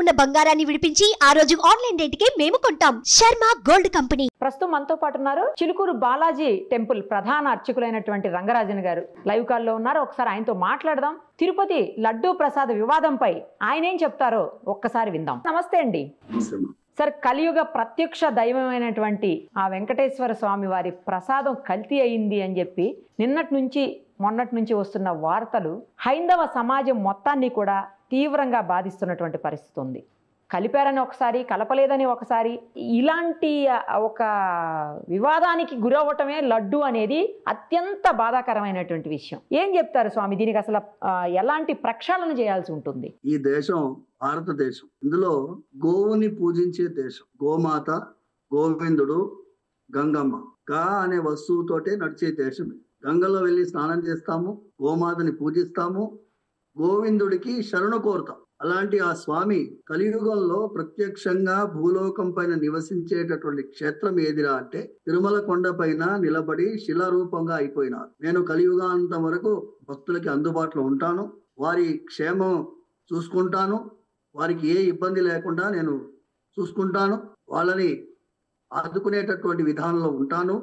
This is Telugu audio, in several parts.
ఉన్న బంగారాన్ని విడిపించి ఆ రోజు ఆన్లైన్ రేటుకే మేము కొంటాం. Sharma gold company. ప్రస్తుతం మనతో పాటు ఉన్నారు చిలుకూరు బాలాజీ టెంపుల్ ప్రధాన అర్చకులైనటువంటి రంగరాజన్ గారు. లైవ్ కాల్లో ఉన్నారు. ఒకసారి ఆయనతో మాట్లాడదాం. తిరుపతి లడ్డూ ప్రసాద వివాదంపై ఆయన ఏం చెప్తారో ఒక్కసారి విందాం. నమస్తే అండి. సార్, కలియుగ ప్రత్యక్ష దైవమైనటువంటి ఆ వెంకటేశ్వర స్వామి వారి ప్రసాదం కల్తీ అయింది అని చెప్పి మొన్నటి నుంచి వస్తున్న వార్తలు హైందవ సమాజం మొత్తాన్ని కూడా తీవ్రంగా బాధిస్తున్నటువంటి పరిస్థితి ఉంది. కలిపారని ఒకసారి, కలపలేదని ఒకసారి, ఇలాంటి ఒక వివాదానికి గురవటమే లడ్డు అనేది అత్యంత బాధాకరమైనటువంటి విషయం. ఏం చెప్తారు స్వామి, దీనికి అసలు ఎలాంటి ప్రక్షాళన చేయాల్సి ఉంటుంది? ఈ దేశం భారతదేశం. ఇందులో గోవుని పూజించే దేశం. గోమాత, గోవిందుడు, గంగమ్మ, గా అనే వస్తువుతోటే నడిచే దేశం. గంగలో వెళ్ళి స్నానం చేస్తాము, గోమాతని పూజిస్తాము, గోవిందుడికి శరణు కోరుతాం. అలాంటి ఆ స్వామి కలియుగంలో ప్రత్యక్షంగా భూలోకం పైన నివసించేటటువంటి క్షేత్రం ఏదిరా అంటే తిరుమల కొండ పైన నిలబడి శిలారూపంగా అయిపోయినారు. నేను కలియుగాంతం వరకు భక్తులకి అందుబాటులో ఉంటాను, వారి క్షేమం చూసుకుంటాను, వారికి ఏ ఇబ్బంది లేకుండా నేను చూసుకుంటాను, వాళ్ళని ఆదుకునేటటువంటి విధానంలో ఉంటాను.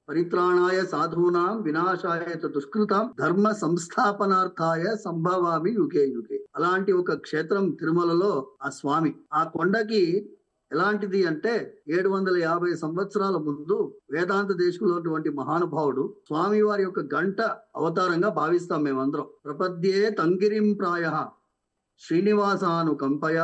పరిత్రాణాయ సాధూనాం వినాశాయ దుష్కృతాం ధర్మ సంస్థాపనార్థాయ సంభవామి యుగే యుగే. అలాంటి ఒక క్షేత్రం తిరుమలలో ఆ స్వామి. ఆ కొండకి ఎలాంటిది అంటే 750 సంవత్సరాల ముందు వేదాంత దేశంలో మహానుభావుడు స్వామి వారి యొక్క గంట అవతారంగా భావిస్తాం మేమందరం. ప్రపద్యే తంగిరిం ప్రాయ శ్రీనివాసాను కంపయ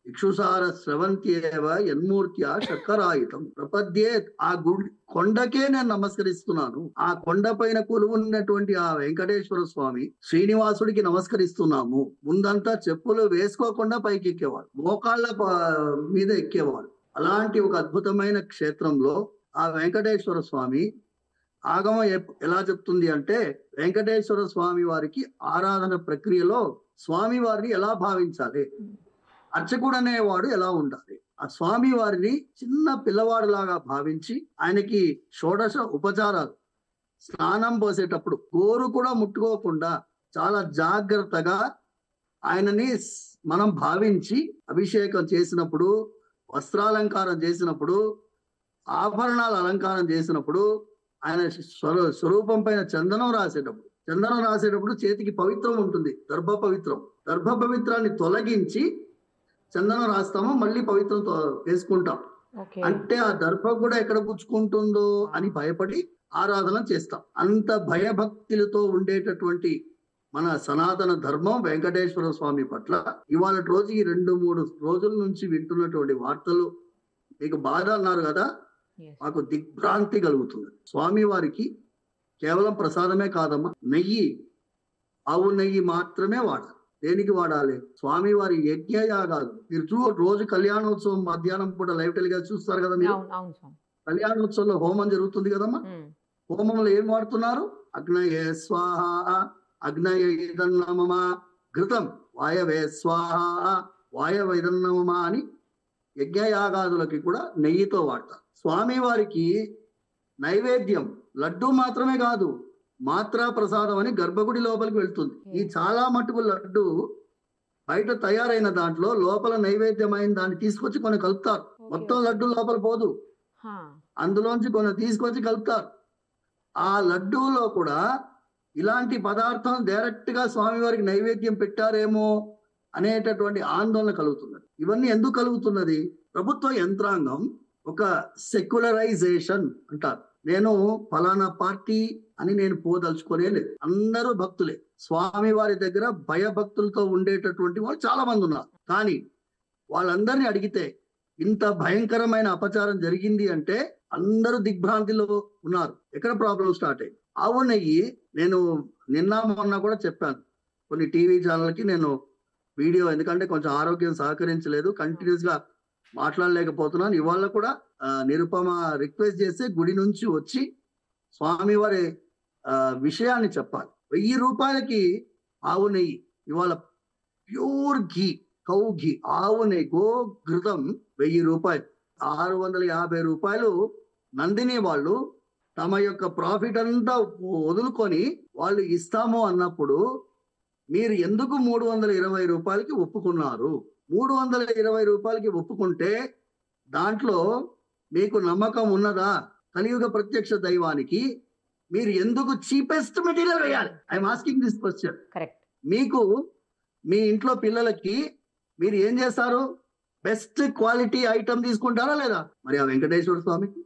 ఇక్షుసార స్రవంత్యేవ యన్మూర్త్య చక్కరాయుతం. ప్రపద్యే, ఆ గుడి కొండకే నేను నమస్కరిస్తున్నాను. ఆ కొండ పైన కొలువున్నటువంటి ఆ వెంకటేశ్వర స్వామి శ్రీనివాసుడికి నమస్కరిస్తున్నాము. ముందంతా చెప్పులు వేసుకోకుండా పైకి ఎక్కేవాడు, మోకాళ్ళ మీద ఎక్కేవాడు. అలాంటి ఒక అద్భుతమైన క్షేత్రంలో ఆ వెంకటేశ్వర స్వామి ఆగమం ఎలా చెప్తుంది అంటే, వెంకటేశ్వర స్వామి వారికి ఆరాధన ప్రక్రియలో స్వామి వారిని ఎలా భావించాలి, అర్చకుడు అనేవాడు ఎలా ఉండాలి, ఆ స్వామి వారిని చిన్న పిల్లవాడులాగా భావించి ఆయనకి షోడశ ఉపచారాలు, స్నానం పోసేటప్పుడు గోరు కూడా ముట్టుకోకుండా చాలా జాగ్రత్తగా ఆయనని మనం భావించి అభిషేకం చేసినప్పుడు, వస్త్రాలంకారం చేసినప్పుడు, ఆభరణాల అలంకారం చేసినప్పుడు, ఆయన స్వరూపం పైన చందనం రాసేటప్పుడు చేతికి పవిత్రం ఉంటుంది, దర్భ పవిత్రాన్ని తొలగించి చందనం రాస్తాము, మళ్ళీ పవిత్రం వేసుకుంటాం. అంటే ఆ దర్భ కూడా ఎక్కడ పుచ్చుకుంటుందో అని భయపడి ఆరాధన చేస్తాం. అంత భయభక్తులతో ఉండేటటువంటి మన సనాతన ధర్మం వెంకటేశ్వర స్వామి పట్ల ఇవాళ రోజుకి 2-3 రోజుల నుంచి వింటున్నటువంటి వార్తలు మీకు బాధ అన్నారు కదా, మాకు దిగ్భ్రాంతి కలుగుతుంది. స్వామి వారికి కేవలం ప్రసాదమే కాదమ్మా, నెయ్యి, ఆవు నెయ్యి మాత్రమే వాడాలి. దేనికి వాడాలి? స్వామి వారి యజ్ఞయాగాలు. మీరు రోజు కళ్యాణోత్సవం మధ్యాహ్నం పూట లైవ్ టెలికాస్ట్ చూస్తారు కదా మీరు. కళ్యాణోత్సవంలో హోమం జరుగుతుంది కదమ్మా. హోమంలో ఏం వాడుతున్నారు? అగ్నయే స్వాహ, అగ్నయ ఇదన్నమమ, ఘృతం వాయవే స్వాహ, వాయవ ఇదన్నమమ అని యజ్ఞయాగాదులకి కూడా నెయ్యితో వాడతారు. స్వామి వారికి నైవేద్యం లడ్డు మాత్రమే కాదు, మాత్రా ప్రసాదం అని గర్భగుడి లోపలికి వెళ్తుంది. ఈ చాలా మటుకు లడ్డు బయట తయారైన దాంట్లో లోపల నైవేద్యమైన దాన్ని తీసుకొచ్చి కొన్ని కలుపుతారు. మొత్తం లడ్డు లోపల పోదు, అందులోంచి కొన్ని తీసుకొచ్చి కలుపుతారు. ఆ లడ్డూలో కూడా ఇలాంటి పదార్థం డైరెక్ట్ గా స్వామివారికి నైవేద్యం పెట్టారేమో అనేటటువంటి ఆందోళన కలుగుతున్నది. ఇవన్నీ ఎందుకు కలుగుతున్నది? ప్రభుత్వ యంత్రాంగం ఒక సెక్యులరైజేషన్ అంటారు. నేను ఫలానా పార్టీ అని నేను పోదలుచుకోలే లేదు, అందరూ భక్తులే. స్వామి వారి దగ్గర భయభక్తులతో ఉండేటటువంటి వాళ్ళు చాలా మంది ఉన్నారు. కానీ వాళ్ళందరినీ అడిగితే ఇంత భయంకరమైన అపచారం జరిగింది అంటే అందరూ దిగ్భ్రాంతిలో ఉన్నారు. ఎక్కడ ప్రాబ్లం స్టార్ట్ అయ్యింది? ఆవు నెయ్యి, నేను నిన్న మొన్న కూడా చెప్పాను కొన్ని టీవీ ఛానల్కి, నేను వీడియో, ఎందుకంటే కొంచెం ఆరోగ్యం సహకరించలేదు, కంటిన్యూస్ గా మాట్లాడలేకపోతున్నాను. ఇవాళ కూడా నిరుపమ రిక్వెస్ట్ చేస్తే గుడి నుంచి వచ్చి స్వామివారి విషయాన్ని చెప్పాలి. 1000 రూపాయలకి ఆవు నెయ్యి, ఇవాళ ప్యూర్ ఘీ, కౌ ఘీ, ఆవు నెయ్యి, గో ఘృతం 1000 రూపాయలు. 650 రూపాయలు నందిని వాళ్ళు తమ యొక్క ప్రాఫిట్ అంతా వదులుకొని వాళ్ళు ఇస్తాము అన్నప్పుడు మీరు ఎందుకు 320 రూపాయలకి ఒప్పుకున్నారు? 320 రూపాయలకి ఒప్పుకుంటే దాంట్లో మీకు నమ్మకం ఉన్నదా? కలియుగ ప్రత్యక్ష దైవానికి మీరు ఎందుకు చీపెస్ట్ మెటీరియల్ వేయాలి? I'm asking this question. Correct. మీకు మీ ఇంట్లో పిల్లలకి మీరు ఏం చేస్తారు? బెస్ట్ క్వాలిటీ ఐటమ్ తీసుకుంటారా లేదా? మరి ఆ వెంకటేశ్వర స్వామికి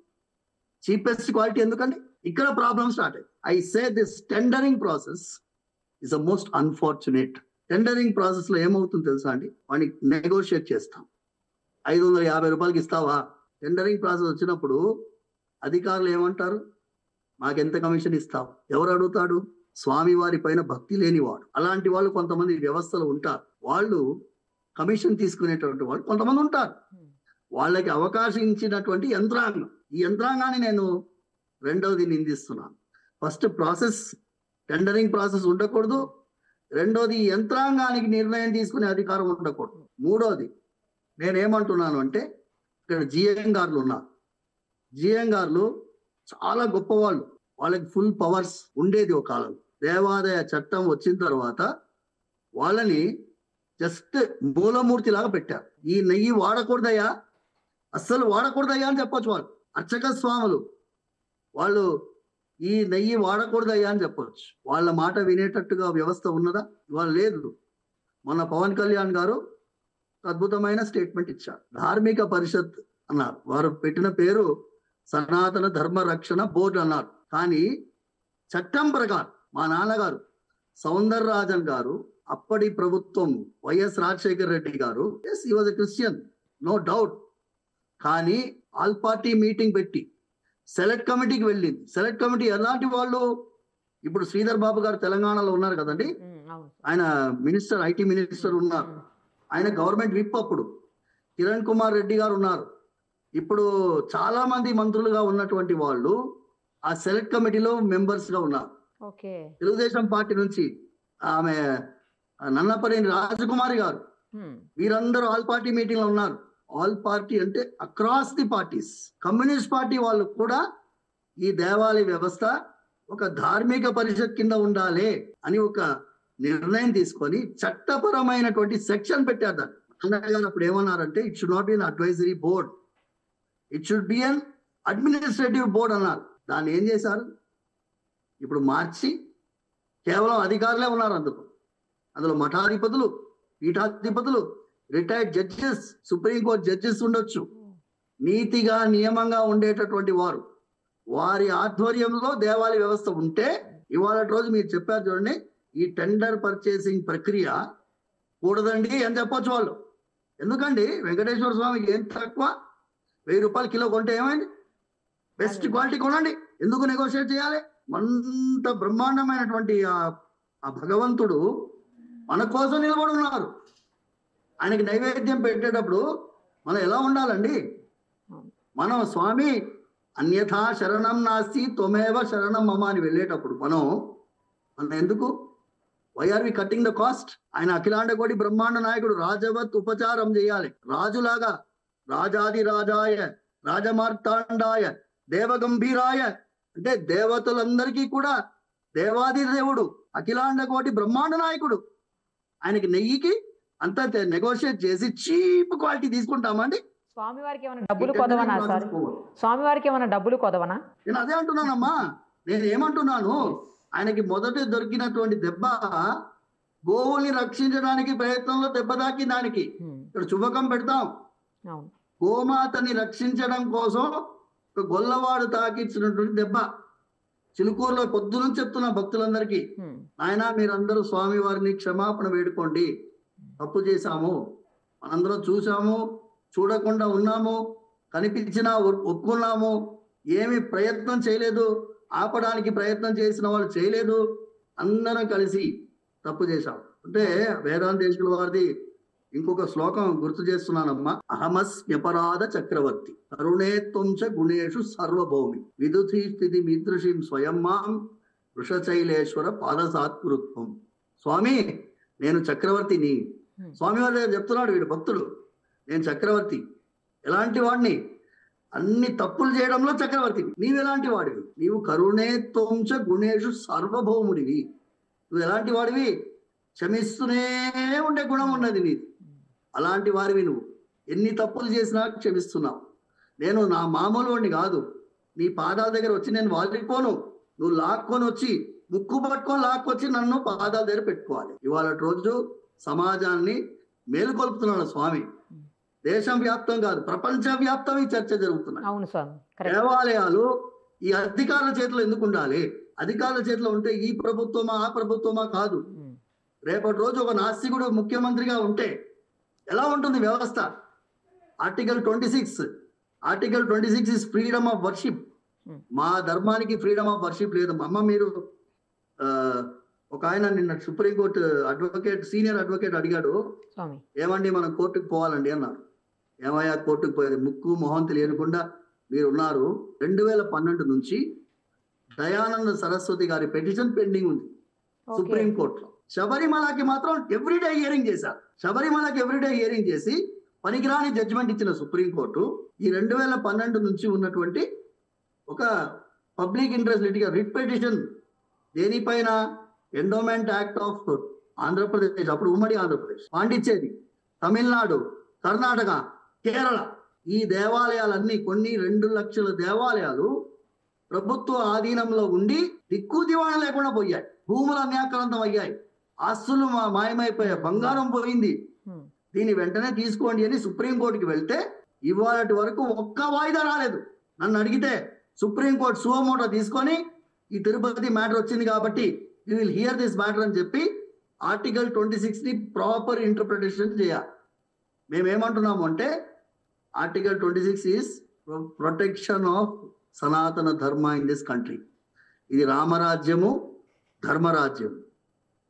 చీపెస్ట్ క్వాలిటీ ఎందుకండి? ఇక్కడ ప్రాబ్లమ్ స్టార్ట్ అయ్యి. I say this tendering process is the most unfortunate. Tendering process లో ఏమవుతుంది తెలుసా అండి? వాడిని నెగోషియేట్ చేస్తాం. 550 రూపాయలకి ఇస్తావా? టెండరింగ్ ప్రాసెస్ వచ్చినప్పుడు అధికారులు ఏమంటారు? మాకెంత కమిషన్ ఇస్తావు? ఎవరు అడుగుతాడు? స్వామి వారి పైన భక్తి లేనివాడు. అలాంటి వాళ్ళు కొంతమంది వ్యవస్థలు ఉంటారు. వాళ్ళు కమిషన్ తీసుకునేటువంటి వాళ్ళు కొంతమంది ఉంటారు. వాళ్ళకి అవకాశం ఇచ్చినటువంటి యంత్రాంగం. ఈ యంత్రాంగాన్ని నేను రెండవది నిందిస్తున్నాను. ఫస్ట్ ప్రాసెస్, టెండరింగ్ ప్రాసెస్ ఉండకూడదు. రెండోది యంత్రాంగానికి నిర్ణయం తీసుకునే అధికారం ఉండకూడదు. మూడోది నేనేమంటున్నాను అంటే, ఇక్కడ జిఎం గారులు ఉన్నారు. జిఎం గారులు చాలా గొప్పవాళ్ళు. వాళ్ళకి ఫుల్ పవర్స్ ఉండేది ఒక కాలంలో. దేవాదాయ చట్టం వచ్చిన తర్వాత వాళ్ళని జస్ట్ మూలమూర్తి లాగా పెట్టారు. ఈ నెయ్యి వాడకూడదయ్యా, అస్సలు వాడకూడదయ్యా అని చెప్పొచ్చు. వాళ్ళు అర్చక స్వాములు, వాళ్ళు ఈ నెయ్యి వాడకూడదయ్యా అని చెప్పొచ్చు. వాళ్ళ మాట వినేటట్టుగా వ్యవస్థ ఉన్నదా? ఇవాళ లేదు. మన పవన్ కళ్యాణ్ గారు అద్భుతమైన స్టేట్మెంట్ ఇచ్చారు. ధార్మిక పరిషత్ అన్నారు. వారు పెట్టిన పేరు సనాతన ధర్మ రక్షణ బోర్డు అన్నారు. కానీ చట్టం ప్రకారం మా నాన్నగారు సౌందరరాజన్ గారు, అప్పటి ప్రభుత్వం వైఎస్ రాజశేఖర్ రెడ్డి గారు, yes he was a Christian, no doubt. కానీ ఆల్ పార్టీ మీటింగ్ పెట్టి సెలెక్ట్ కమిటీకి వెళ్ళింది. సెలెక్ట్ కమిటీ ఎలాంటి వాళ్ళు? ఇప్పుడు శ్రీధర్ బాబు గారు తెలంగాణలో ఉన్నారు కదండి, ఆయన మినిస్టర్, ఐటీ మినిస్టర్ ఉన్నారు. ఆయన గవర్నమెంట్ విప్. అప్పుడు కిరణ్ కుమార్ రెడ్డి గారు ఉన్నారు. ఇప్పుడు చాలా మంది మంత్రులుగా ఉన్నటువంటి వాళ్ళు ఆ సెలెక్ట్ కమిటీలో మెంబర్స్ గా ఉన్నారు. తెలుగుదేశం పార్టీ నుంచి ఆమె నన్నపనేని రాజకుమారి గారు, వీరందరూ ఆల్ పార్టీ మీటింగ్ లో ఉన్నారు. ఆల్ పార్టీ అంటే across the parties. Communist party వాళ్ళు కూడా ఈ దేవాలయ వ్యవస్థ ఒక ధార్మిక పరిషత్ కింద ఉండాలి అని ఒక నిర్ణయం తీసుకొని చట్టపరమైనటువంటి సెక్షన్ పెట్టారు. దాన్ని అన్నయ్య గారు అప్పుడు ఏమన్నారంటే, it should not be an advisory board, it should be an administrative board అన్నారు. దాన్ని ఏం చేశారు? ఇప్పుడు మార్చి కేవలం అధికారులే ఉన్నారు. అందులో మఠాధిపతులు, పీఠాధిపతులు, రిటైర్డ్ జడ్జెస్, సుప్రీంకోర్టు జడ్జెస్ ఉండొచ్చు. నీతిగా నియమంగా ఉండేటటువంటి వారు, వారి ఆధ్వర్యంలో దేవాలయ వ్యవస్థ ఉంటే, ఇవాళ రోజు మీరు చెప్పారు చూడండి, ఈ టెండర్ పర్చేసింగ్ ప్రక్రియ కూడదండి అని చెప్పొచ్చు వాళ్ళు. ఎందుకండి? వెంకటేశ్వర స్వామికి ఏం తక్కువ? 1000 రూపాయలు కిలో కొంటే ఏమైంది? బెస్ట్ క్వాలిటీ కొనండి. ఎందుకు నెగోషియేట్ చేయాలి? అంత బ్రహ్మాండమైనటువంటి ఆ భగవంతుడు మన కోసం నిలబడి ఉన్నారు. ఆయనకి నైవేద్యం పెట్టేటప్పుడు మనం ఎలా ఉండాలండి? మనం స్వామి అన్యథా శరణం నాస్తి త్వమేవ శరణం మమ అని వెళ్ళేటప్పుడు మనం ఎందుకు? Why are we cutting the cost? ఆయన అఖిలాండ కోటి బ్రహ్మాండ నాయకుడు, రాజవత్ ఉపచారం చేయాలి. రాజులాగా రాజాది రాజాయ రాజమార్తాండాయ దేవగంభీరాయ అంటే దేవతలందరికీ కూడా దేవాది దేవుడు, అఖిలాండ కోటి బ్రహ్మాండ నాయకుడు. ఆయనకి నెయ్యికి అంతా నెగోషియేట్ చేసి చీప్ క్వాలిటీ తీసుకుంటామండి. స్వామివారికి ఏమైనా డబ్బులు కొదవనా సార్? స్వామివారికి ఏమైనా డబ్బులు కొదవనా? నేను అదే అంటున్నానమ్మా. నేను ఏమంటున్నాను, ఆయనకి మొదట దొరికినటువంటి దెబ్బ గోవుల్ని రక్షించడానికి ప్రయత్నంలో దెబ్బ తాకి దానికి ఇక్కడ శుభకం పెడతాం. గోమాతని రక్షించడం కోసం ఒక గొల్లవాడు తాకిచ్చినటువంటి దెబ్బ. చిలుకూరులో పొద్దు నుంచి చెప్తున్నా భక్తులందరికీ, ఆయన మీరందరూ స్వామి వారిని క్షమాపణ వేడుకోండి, తప్పు చేశాము, మనందరం చూసాము, చూడకుండా ఉన్నాము, కనిపించినా ఒప్పుకున్నాము, ఏమి ప్రయత్నం చేయలేదు, ఆపడానికి ప్రయత్నం చేసిన వాళ్ళు చేయలేదు, అందరం కలిసి తప్పు చేశాం. అంటే వేదాంతేశ్వరుల వారిది ఇంకొక శ్లోకం గుర్తు చేస్తున్నానమ్మా. అహమస్మ్యపరాధ చక్రవర్తి కరుణేత్వం చ గుణేషు సర్వభౌమి విదుధి స్థితి మీదృశీం స్వయం మాం వృషశైలేశ్వర పాదసాత్కృత్వం. స్వామి నేను చక్రవర్తిని. స్వామి వారి దగ్గర చెప్తున్నాడు వీడు భక్తుడు, నేను చక్రవర్తి. ఎలాంటి వాడిని? అన్ని తప్పులు చేయడంలో చక్రవర్తివి. నీవు ఎలాంటి వాడివి? నీవు కరుణేత్వం చ గుణేషు సార్వభౌముడివి. నువ్వు ఎలాంటి వాడివి? క్షమిస్తూనే ఉండే గుణం ఉన్నది నీది. అలాంటి వారివి నువ్వు. ఎన్ని తప్పులు చేసినా క్షమిస్తున్నావు. నేను నా మామూలు వాడిని కాదు. నీ పాదాల దగ్గర వచ్చి నేను వాలిపోను. నువ్వు లాక్కొని వచ్చి ముక్కు పట్టుకొని లాక్కొచ్చి నన్ను పాదాల దగ్గర పెట్టుకోవాలి. ఇవాళ రోజు సమాజాన్ని మేలుకొల్పుతున్నాడు స్వామి. దేశం వ్యాప్తం కాదు, ప్రపంచ వ్యాప్తం ఈ చర్చ జరుగుతున్నాయి. అవును స్వామి. దేవాలయాలు ఈ అధికారుల చేతిలో ఎందుకు ఉండాలి? అధికారుల చేతిలో ఉంటే ఈ ప్రభుత్వమా ఆ ప్రభుత్వమా కాదు. రేపటి రోజు ఒక నాస్తికుడు ముఖ్యమంత్రిగా ఉంటే ఎలా ఉంటుంది వ్యవస్థ? Article 26 is freedom of worship. మా ధర్మానికి ఫ్రీడమ్ ఆఫ్ వర్షిప్ లేదు. అమ్మ మీరు ఒక ఆయన నిన్న సుప్రీంకోర్టు సీనియర్ అడ్వకేట్ అడిగాడు, ఏమండి మనం కోర్టుకు పోవాలండి అన్నారు. ఏమయ్యా కోర్టుకు పోయేది? ముక్కు మొహం తెలియకుండా మీరు ఉన్నారు. 2012 నుంచి దయానంద సరస్వతి గారి పిటిషన్ పెండింగ్ ఉంది సుప్రీంకోర్టులో. శబరిమలకి మాత్రం ఎవ్రీడే హియరింగ్ చేశారు. శబరిమలకి ఎవ్రీడే హియరింగ్ చేసి పనికిరాని జడ్జిమెంట్ ఇచ్చిన సుప్రీంకోర్టు ఈ 2012 నుంచి ఉన్నటువంటి ఒక పబ్లిక్ ఇంట్రెస్ట్ రిట్ పిటిషన్ దేనిపైన? ఎండోమెంట్ యాక్ట్ ఆఫ్ ఆంధ్రప్రదేశ్, అప్పుడు ఉమ్మడి ఆంధ్రప్రదేశ్, పాండిచ్చేరి, తమిళనాడు, కర్ణాటక, కేరళ, ఈ దేవాలయాలన్నీ కొన్ని 2 లక్షల దేవాలయాలు ప్రభుత్వ ఆధీనంలో ఉండి దిక్కు దివాణం లేకుండా పోయాయి. భూములు అన్యాక్రాంతం అయ్యాయి, ఆస్తులు మాయమైపోయాయి, బంగారం పోయింది. దీన్ని వెంటనే తీసుకోండి అని సుప్రీంకోర్టుకి వెళ్తే ఇవాళటి వరకు ఒక్క వాయిదా రాలేదు. నన్ను అడిగితే సుప్రీంకోర్టు సువమోటో తీసుకొని ఈ తిరుపతి మ్యాటర్ వచ్చింది కాబట్టి you will here this matter అని చెప్పి ఆర్టికల్ 26 ప్రాపర్ ఇంటర్ప్రిటేషన్ చేయాలి. మేమేమంటున్నాము అంటే ఆర్టికల్ 26 ఈస్ ప్రొటెక్షన్ ఆఫ్ సనాతన ధర్మ ఇన్ దిస్ కంట్రీ. ఇది రామరాజ్యము, ధర్మరాజ్యం.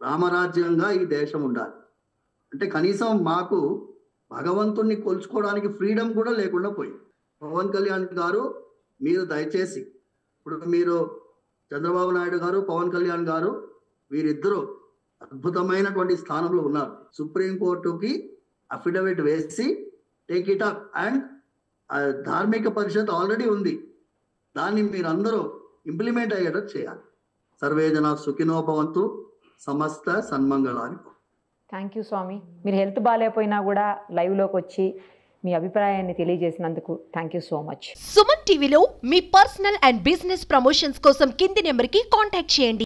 రామరాజ్యంగా ఈ దేశం ఉండాలి. అంటే కనీసం మాకు భగవంతుణ్ణి కొలుచుకోవడానికి ఫ్రీడమ్ కూడా లేకుండా పోయింది. పవన్ కళ్యాణ్ గారు మీరు దయచేసి, ఇప్పుడు మీరు చంద్రబాబు నాయుడు గారు, పవన్ కళ్యాణ్ గారు వీరిద్దరూ అద్భుతమైనటువంటి స్థానంలో ఉన్నారు. సుప్రీంకోర్టుకి అఫిడవిట్ వేసి టేక్ ఇట్ అప్ అండ్ ధార్మిక పరిషత్ ఆల్రెడీ ఉంది, దాన్ని మీరందరూ ఇంప్లిమెంట్ అయ్యేటట్టు చేయాలి. సర్వే జన సుఖినో భవంతు, సమస్త సన్మంగళాని. థ్యాంక్ యూ స్వామి. మీరు హెల్త్ బాగాలేకపోయినా కూడా లైవ్లోకి వచ్చి మీ అభిప్రాయాన్ని తెలియజేసినందుకు thank you so much. Suman టీవీలో మీ పర్సనల్ అండ్ బిజినెస్ ప్రమోషన్స్ కోసం కింది నెంబర్కి కాంటాక్ట్ చేయండి.